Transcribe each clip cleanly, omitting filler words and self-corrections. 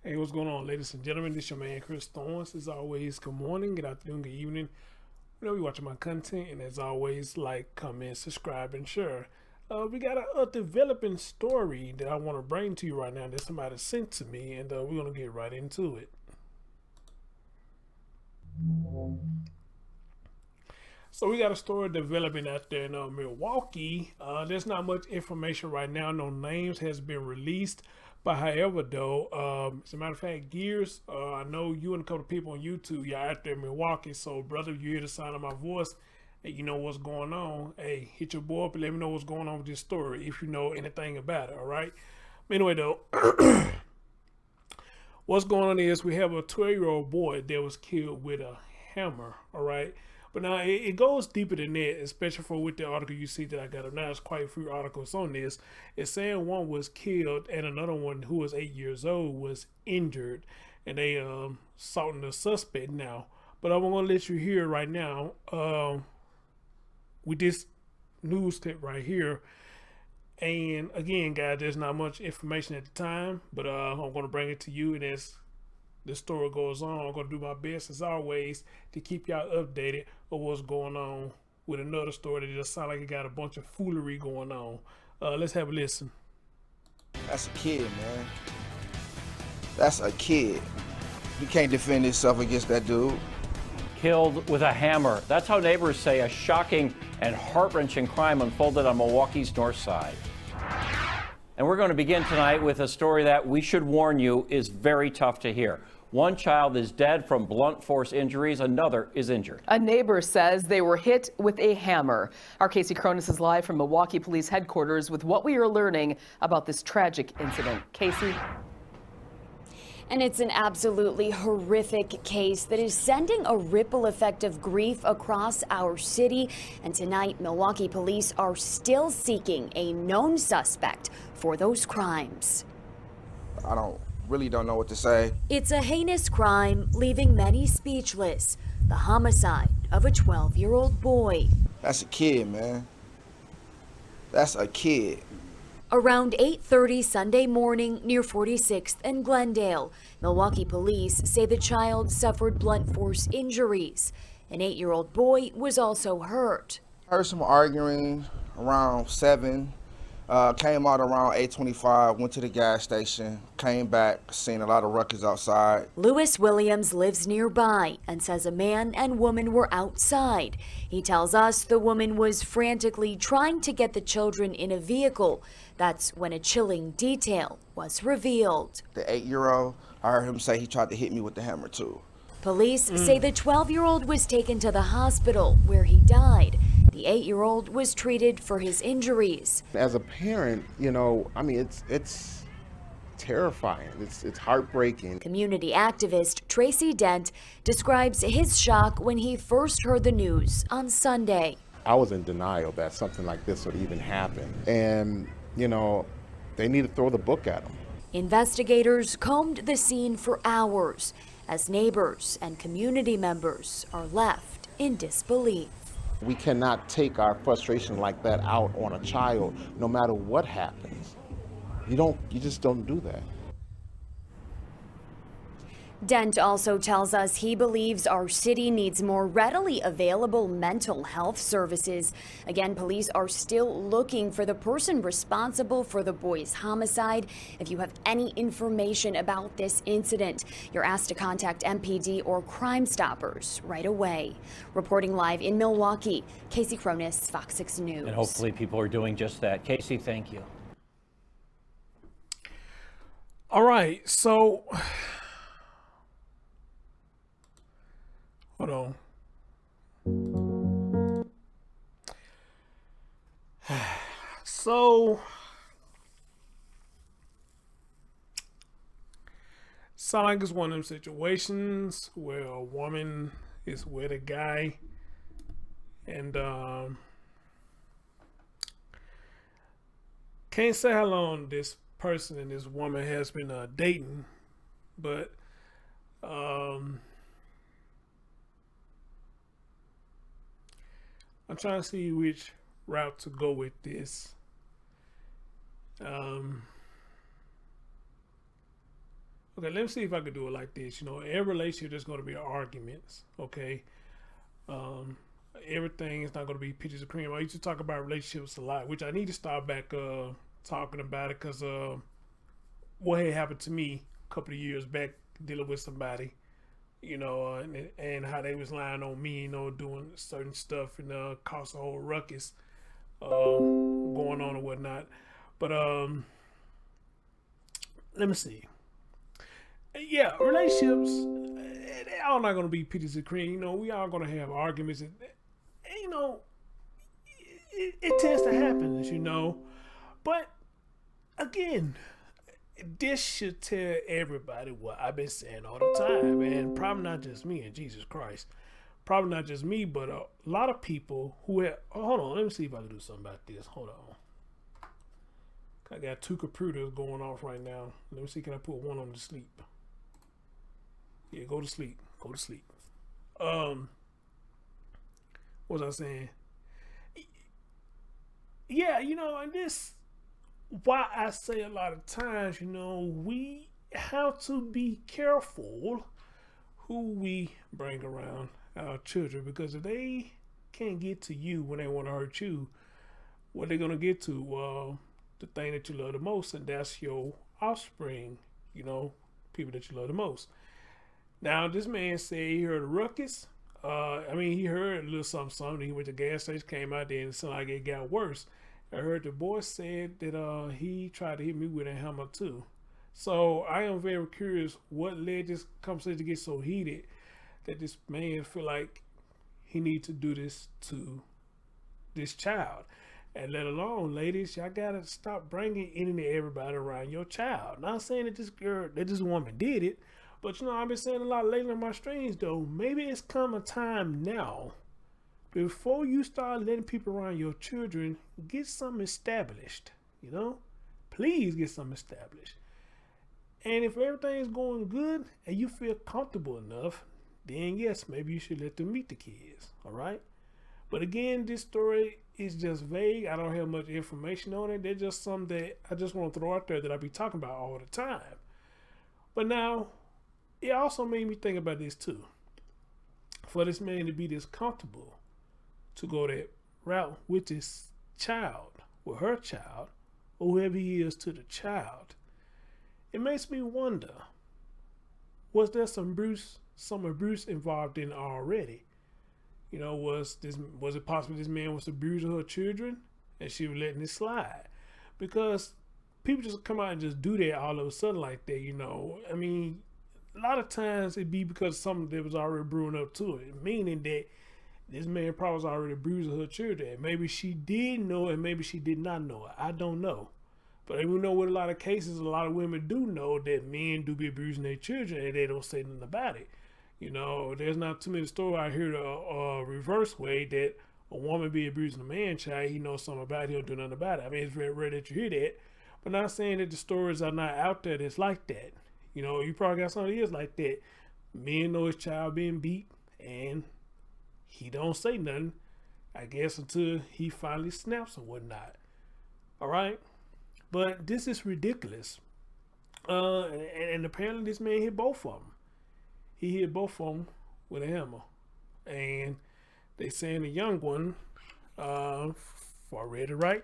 Hey, what's going on, ladies and gentlemen? This is your man, Chris Thorns. As always, good morning, good afternoon, good evening. You're watching my content, and as always, like, comment, subscribe, and share. We got a developing story that I want to bring to you right now that somebody sent to me, and we're going to get right into it. So we got a story developing out there in Milwaukee. There's not much information right now. No names has been released. But however, though, as a matter of fact, Gears, I know you and a couple of people on YouTube, y'all out there in Milwaukee. So, brother, you hear the sound of my voice, and you know what's going on. Hey, hit your boy up and let me know what's going on with this story if you know anything about it, all right? But anyway, though, what's going on is we have a 12-year-old boy that was killed with a hammer, all right? But now it goes deeper than that, especially for with the article you see that I got up now. There's quite a few articles on this. It's saying one was killed and another one who was 8 years old was injured, and they sought the suspect now. But I'm gonna let you hear right now with this news clip right here. And again, guys, there's not much information at the time, but I'm gonna bring it to you, and as the story goes on, I'm going to do my best as always to keep y'all updated of what's going on with another story that just sounds like it got a bunch of foolery going on. Let's have a listen. That's a kid, man. That's a kid. You can't defend yourself against that dude. Killed with a hammer. That's how neighbors say a shocking and heart-wrenching crime unfolded on Milwaukee's north side. And we're going to begin tonight with a story that we should warn you is very tough to hear. One child is dead from blunt force injuries. Another is injured. A neighbor says they were hit with a hammer. Our Casey Cronus is live from Milwaukee Police Headquarters with what we are learning about this tragic incident. Casey? And it's an absolutely horrific case that is sending a ripple effect of grief across our city. And tonight, Milwaukee police are still seeking a known suspect for those crimes. I really don't know what to say. It's a heinous crime, leaving many speechless. The homicide of a 12-year-old boy. That's a kid, man. That's a kid. Around 8:30 Sunday morning near 46th and Glendale, Milwaukee police say the child suffered blunt force injuries. An 8-year-old boy was also hurt. I heard some arguing around 7. Came out around 8:25, went to the gas station, came back, seen a lot of ruckus outside. Lewis Williams lives nearby and says a man and woman were outside. He tells us the woman was frantically trying to get the children in a vehicle. That's when a chilling detail was revealed. The 8-year-old, I heard him say he tried to hit me with the hammer too. Police say the 12-year-old was taken to the hospital where he died. The 8-year-old was treated for his injuries. As a parent, you know, I mean, it's terrifying. It's heartbreaking. Community activist Tracy Dent describes his shock when he first heard the news on Sunday. I was in denial that something like this would even happen. And, you know, they need to throw the book at him. Investigators combed the scene for hours as neighbors and community members are left in disbelief. We cannot take our frustration like that out on a child, no matter what happens. You just don't do that. Dent also tells us he believes our city needs more readily available mental health services. Again, police are still looking for the person responsible for the boy's homicide. If you have any information about this incident, you're asked to contact MPD or Crime Stoppers right away. Reporting live in Milwaukee, Casey Cronus, Fox 6 News. And hopefully people are doing just that. Casey, thank you. All right, so hold on. So, sound like it's one of them situations where a woman is with a guy, and can't say how long this person and this woman has been dating, but I'm trying to see which route to go with this. Okay, let me see if I can do it like this. You know, every relationship there's going to be arguments. Okay, everything is not going to be peaches and cream. I used to talk about relationships a lot, which I need to start back talking about it because what had happened to me a couple of years back dealing with somebody, you know, and how they was lying on me, you know, doing certain stuff and caused a whole ruckus going on and whatnot. But let me see. Yeah, relationships, they all not gonna be peaches and cream. You know, we all gonna have arguments, and you know, it tends to happen, as you know. But again, this should tell everybody what I've been saying all the time, and probably not just me and Jesus Christ. Probably not just me, but a lot of people who have. Oh, hold on, let me see if I can do something about this. Hold on. I got two computers going off right now. Let me see, can I put one on to sleep? Yeah, go to sleep. Go to sleep. What was I saying? Yeah, you know, and this why I say a lot of times, you know, we have to be careful who we bring around our children, because if they can't get to you when they want to hurt you, what they're gonna get to the thing that you love the most, and that's your offspring, you know, people that you love the most. Now, this man said he heard a ruckus. He heard a little something. He went to the gas station, came out there, and it sounded like it got worse. I heard the boy said that he tried to hit me with a hammer too. So I am very curious what led this conversation to get so heated that this man feel like he needs to do this to this child. And let alone, ladies, y'all gotta stop bringing any and everybody around your child. Not saying that this woman did it, but you know, I've been saying a lot lately on my streams though. Maybe it's come a time now, before you start letting people around your children, get something established. You know, please get something established. And if everything's going good and you feel comfortable enough, then yes, maybe you should let them meet the kids. All right. But again, this story is just vague. I don't have much information on it. They're just something that I just want to throw out there that I be talking about all the time. But now, it also made me think about this too. For this man to be this comfortable to go that route with this child, with her child, or whoever he is to the child, it makes me wonder, was there some abuse involved in already? You know, was it possible this man was abusing her children and she was letting it slide? Because people just come out and just do that all of a sudden like that, you know. I mean, a lot of times it'd be because something that was already brewing up to it, meaning that this man probably was already abusing her children. Maybe she did know it, maybe she did not know it. I don't know. But we know with a lot of cases, a lot of women do know that men do be abusing their children and they don't say nothing about it. You know, there's not too many stories I hear the reverse way that a woman be abusing a man child, he knows something about it, he'll do nothing about it. I mean, it's very rare that you hear that. But not saying that the stories are not out there that's like that. You know, you probably got something that is like that. Men know his child being beat and he don't say nothing, I guess, until he finally snaps or whatnot. All right? But this is ridiculous. And apparently this man hit both of them. He hit both of them with a hammer. And they saying the young one, if I read it right,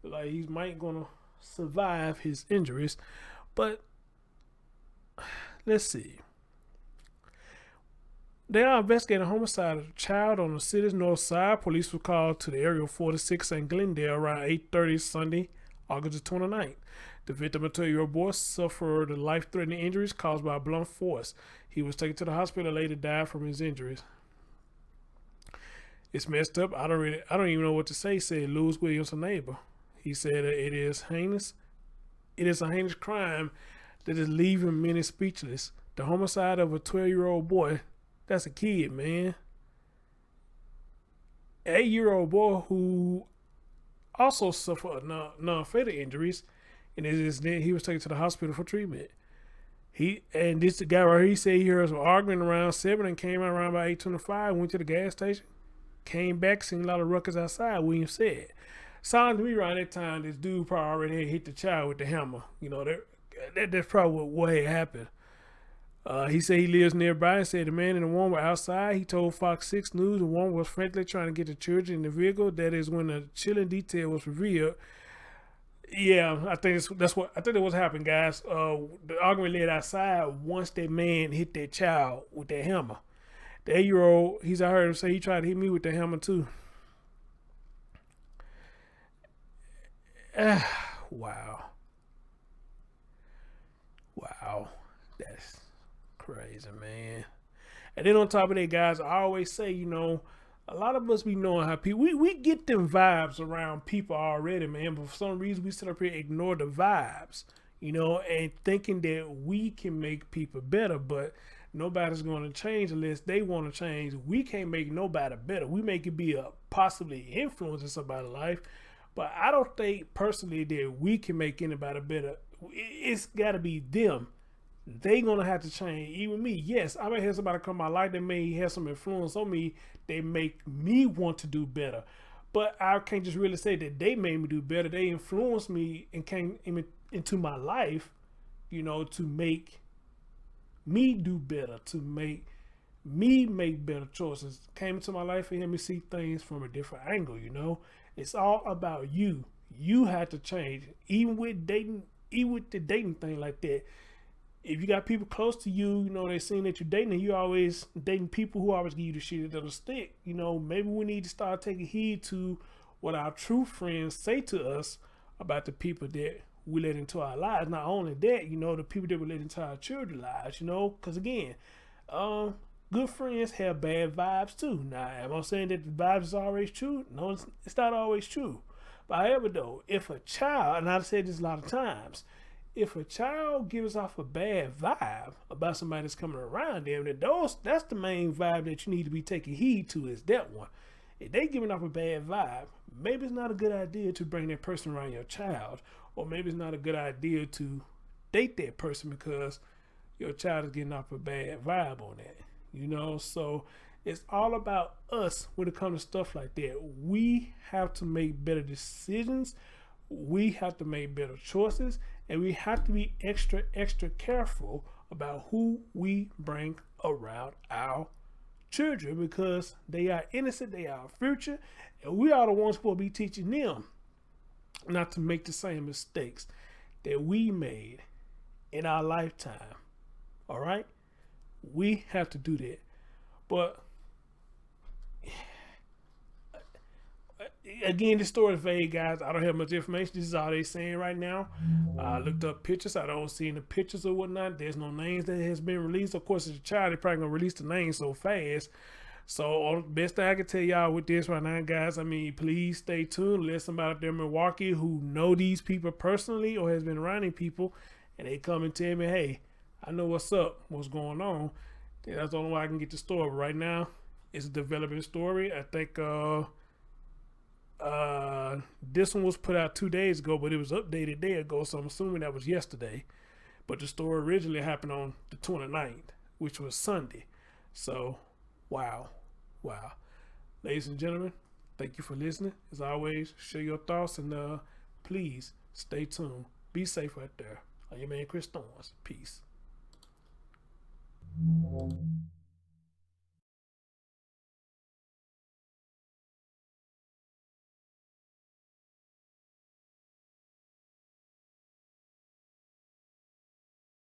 like he might gonna survive his injuries. But let's see. They are investigating a homicide of a child on the city's north side. Police were called to the area 46 in Glendale around 8:30 Sunday, August 29th. The victim, a 2-year-old boy, suffered life-threatening injuries caused by blunt force. He was taken to the hospital and later died from his injuries. It's messed up. I don't even know what to say, said Lewis Williams, a neighbor. He said it is heinous. It is a heinous crime that is leaving many speechless. The homicide of a 12-year-old boy, that's a kid, man. An 8-year-old boy who also suffered non-fatal injuries, and he was taken to the hospital for treatment. This guy right here, he said he heard some arguing around 7 and came out around by 8:25, went to the gas station, came back, seen a lot of ruckus outside, Williams said. Sounded to me around that time, this dude probably already had hit the child with the hammer. You know, That's probably what had happened. He said he lives nearby and said the man and the woman were outside. He told Fox 6 News the woman was frantically trying to get the children in the vehicle. That is when the chilling detail was revealed. Yeah, I think that's what happened, guys. The argument led outside once that man hit that child with that hammer. The 8-year-old, I heard him say he tried to hit me with the hammer too. Wow. That's crazy, man. And then on top of that, guys, I always say, a lot of us be knowing how people, we get them vibes around people already, man. But for some reason, we sit up here and ignore the vibes, and thinking that we can make people better. But nobody's going to change unless they want to change. We can't make nobody better. We make it be a possibly influencing somebody's life. But I don't think personally that we can make anybody better. It's got to be them. They gonna have to change. Even me, yes, I may have somebody come in my life that may have some influence on me. They make me want to do better, but I can't just really say that they made me do better. They influenced me and came into my life, to make me do better, to make me make better choices. Came into my life and helped me see things from a different angle. It's all about you. You have to change, even with dating, even with the dating thing like that. If you got people close to you, they seeing that you're dating, and you always dating people who always give you the shit that'll stick. Maybe we need to start taking heed to what our true friends say to us about the people that we let into our lives. Not only that, the people that we let into our children's lives, because again, good friends have bad vibes too. Now, am I saying that the vibes is always true? No, it's not always true. But however, though, if a child, and I've said this a lot of times, if a child gives off a bad vibe about somebody that's coming around them, then that's the main vibe that you need to be taking heed to, is that one. If they giving off a bad vibe, maybe it's not a good idea to bring that person around your child, or maybe it's not a good idea to date that person because your child is getting off a bad vibe on that. So it's all about us when it comes to stuff like that. We have to make better decisions. We have to make better choices, and we have to be extra careful about who we bring around our children, because they are innocent, they are our future, and we are the ones who will be teaching them not to make the same mistakes that we made in our lifetime. All right? We have to do that. But again, this story is vague, guys. I don't have much information. This is all they're saying right now. I looked up pictures. I don't see any pictures or whatnot. There's no names that has been released. Of course, as a child, they're probably going to release the names so fast. So, best thing I can tell y'all with this right now, guys, please stay tuned. Let somebody out there in Milwaukee who know these people personally or has been around these people, and they come and tell me, hey, I know what's up, what's going on. That's the only way I can get the story. Right now, it's a developing story. I think this one was put out 2 days ago, but it was updated a day ago, so I'm assuming that was yesterday. But the story originally happened on the 29th, which was Sunday. So, wow. Ladies and gentlemen, thank you for listening. As always, share your thoughts, and please stay tuned. Be safe out there. I'm your man, Chris Thorns. Peace.